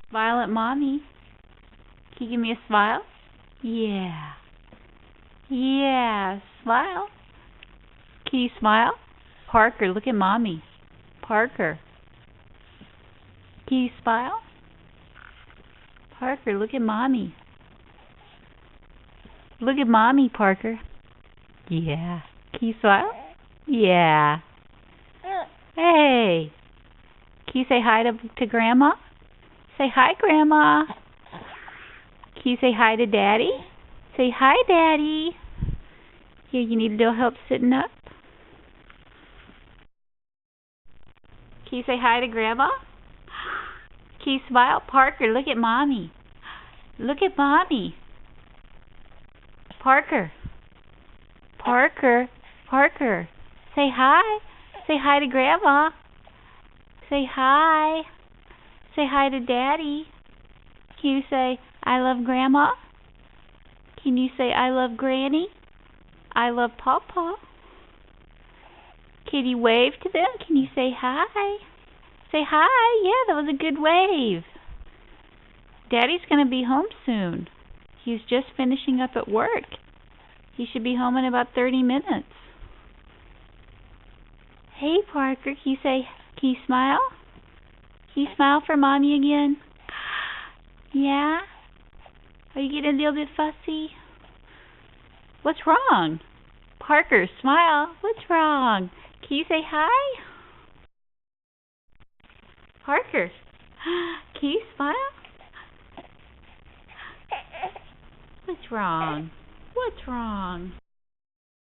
Smile at Mommy. Can you give me a smile? Yeah. Yeah. Smile. Can you smile? Parker, look at Mommy. Parker. Can you smile? Parker, look at Mommy. Look at Mommy, Parker. Yeah. Can you smile? Yeah. Hey. Can you say hi to Grandma? Say hi, Grandma. Can you say hi to Daddy? Say hi, Daddy. Here, you need a little help sitting up? Can you say hi to Grandma? Can you smile? Parker, look at Mommy. Look at Mommy. Parker. Parker. Parker. Say hi. Say hi to Grandma. Say hi. Say hi to Daddy. Can you say, I love Grandma? Can you say, I love Granny? I love Pawpaw? Can you wave to them? Can you say hi? Say hi. Yeah, that was a good wave. Daddy's going to be home soon. He's just finishing up at work. He should be home in about 30 minutes. Hey, Parker, can you smile? Can you smile for Mommy again? Yeah? Are you getting a little bit fussy? What's wrong? Parker, smile. What's wrong? Can you say hi? Parker, can you smile? What's wrong? What's wrong?